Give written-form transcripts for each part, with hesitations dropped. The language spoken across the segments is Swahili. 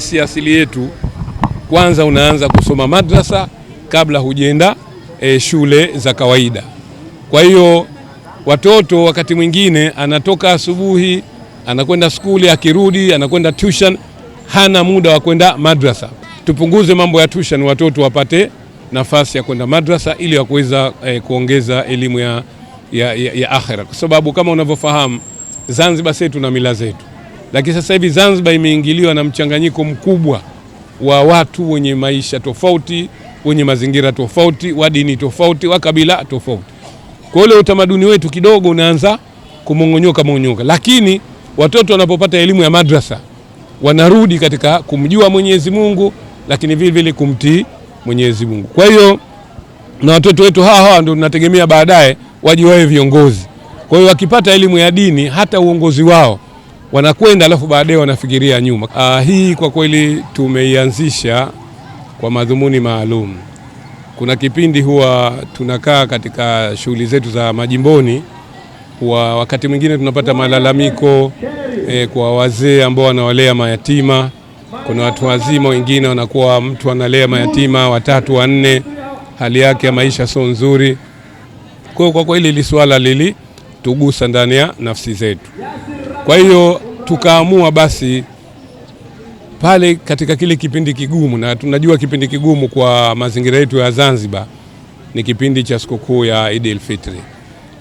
sisi asili yetu kwanza unaanza kusoma madrasa kabla hujaenda shule za kawaida. Kwa hiyo watoto wakati mwingine anatoka asubuhi, anakwenda skuli, akirudi anakwenda tuition, hana muda wa kwenda madrasa. Tupunguze mambo ya tuition, watoto wapate nafasi ya kwenda madrasa ili wakuweza kuongeza elimu ya akhira. Kwa sababu kama unavyofahamu Zanzibar sisi tuna mila zetu. Lakini sasa hivi Zanzibar imeingiliwa na mchanganyiko mkubwa wa watu wenye maisha tofauti, wenye mazingira tofauti, wa dini tofauti, wa kabila tofauti. Kwa hiyo utamaduni wetu kidogo unaanza kumongonyoka. Lakini watoto wanapopata elimu ya madrasa wanarudi katika kumjua Mwenyezi Mungu, lakini vile vile kumtii Mwenyezi Mungu. Kwa hiyo na watoto wetu hawa ndio tunategemea baadaye waje wawe viongozi. Kwa hiyo wakipata elimu ya dini hata uongozi wao wanakwenda, alafu baadaye wanafikiria nyuma. Hii kwa kweli tumeianzisha kwa madhumuni maalum. Kuna kipindi huwa tunakaa katika shughuli zetu za majimboni, wakati mwingine tunapata malalamiko kwa wazee ambao wanawalea mayatima. Kuna watu wazima wengine wanakuwa mtu analea mayatima 3 4, hali yake ya maisha sio nzuri. Kwa kweli hili swala tugusa ndani ya nafsi zetu. Kwa hiyo tukaamua basi pale katika kile kipindi kigumu, na tunajua kipindi kigumu kwa mazingira yetu ya Zanzibar ni kipindi cha sikukuu ya Eid al-Fitr.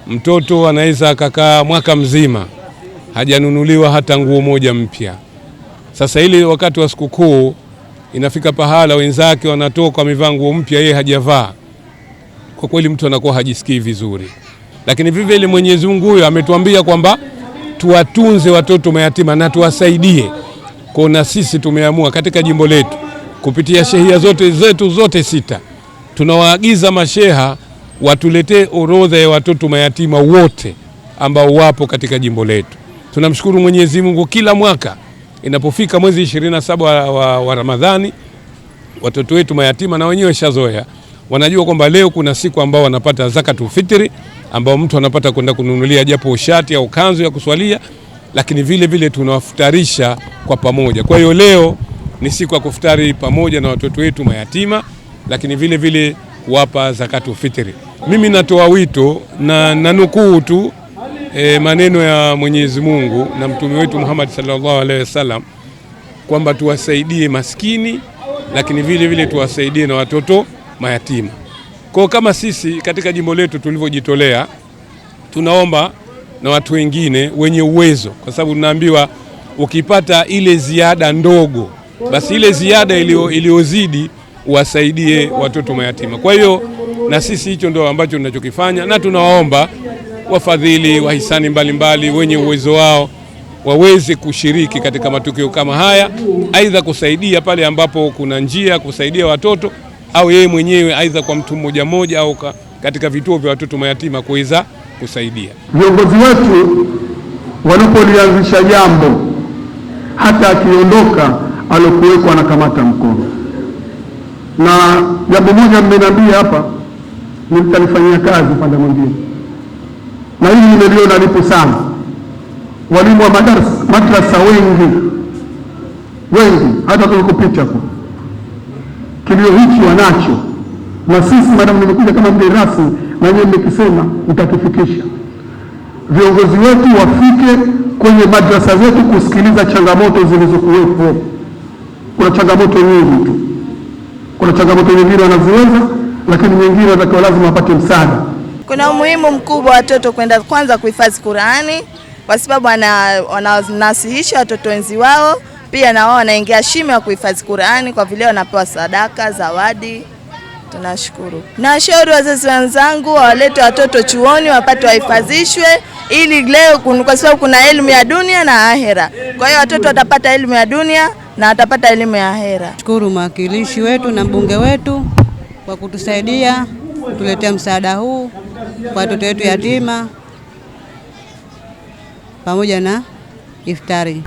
Mtoto anaweza akakaa mwaka mzima hajanunuliwa hata nguo moja mpya. Sasa ile wakati wa sikukuu inafika pahala wenzake wanatoka wamevaa nguo mpya, yeye hajavaa. Kwa kweli mtu anakuwa hajisikii vizuri. Lakini vile vile Mwenyezi Mungu huyo ametuambia kwamba tuwatunze watoto mayatima na tuwasaidie. Kwa na sisi tumeamua katika jimbo letu kupitia shehia zetu zote 6 tunawaagiza masheha watuletee orodha ya watoto mayatima wote ambao wapo katika jimbo letu. Tunamshukuru Mwenyezi Mungu, kila mwaka inapofika mwezi 27 wa Ramadhani watoto wetu mayatima na wenyewe shazoea, wanajua kwamba leo kuna siku ambao wanapata zakatul fitri, ambao mtu anapata kwenda kununulia japo shati au kanzu ya kuswalia, lakini vile vile tunawafutarisha kwa pamoja. Kwa hiyo leo ni siku ya kufutari pamoja na watoto wetu mayatima, lakini vile vile kuwapa zakatul fitri. Mimi natoa wito na nukuu tu maneno ya Mwenyezi Mungu na mtume wetu Muhammad sallallahu alaihi wasallam kwamba tuwasaidie maskini, lakini vile vile tuwasaidie na watoto mayatima. Kwa kama sisi katika jimbo letu tulivyojitolea, tunaomba na watu wengine wenye uwezo, kwa sababu tunaambiwa ukipata ile ziada ndogo, basi ile ziada iliyozidi uwasaidie watoto mayatima. Kwa hiyo na sisi hicho ndio ambacho tunachokifanya, na tunawaomba wafadhili, wahisani mbalimbali wenye uwezo wao waweze kushiriki katika matukio kama haya, aidha kusaidia pale ambapo kuna njia kusaidia watoto, au yeye mwenyewe aidha kwa mtu mmoja au katika vituo vya watoto mayatima kuweza kusaidia. Viongozi wetu wanapolianzisha jambo, hata akiondoka alokuwekwa anakamata mkono. Na jambo moja mmeniambia hapa nitalifanyia kazi pande mwingine, na hili nimeliona lipo sana. Walimu wa madrasa wengi hata tulikopita kwa kilio hichi wanacho, na sisi madamu nimekuja kama mgeni rasmi na nyinyi mmekisema mtakifikisha. Viongozi wetu wafike kwenye madrasa zetu kusikiliza changamoto zilizokuwepo. Kuna changamoto nyingi tu. Kuna changamoto nyingine wanaziweza, lakini nyingine watakiwa lazima wapate msaada. Kuna umuhimu mkubwa watoto kwenda kwanza kuhifadhi Qur'ani, kwa sababu wananasihisha watoto wenzi wao, pia na wao wanaingia shime ya kuhifadhi Qur'ani kwa vile wanapewa sadaka, zawadi. Tunashukuru. Nashauri wazazi wenzangu wawalete watoto chuoni wapate wahifadhishwe, ili leo kwa sababu kuna elimu ya dunia na ahera. Kwa hiyo watoto watapata elimu ya dunia na watapata elimu ya ahera. Shukuru mwakilishi wetu na mbunge wetu kwa kutusaidia kutuletea msaada huu kwa watoto wetu yatima pamoja na iftari.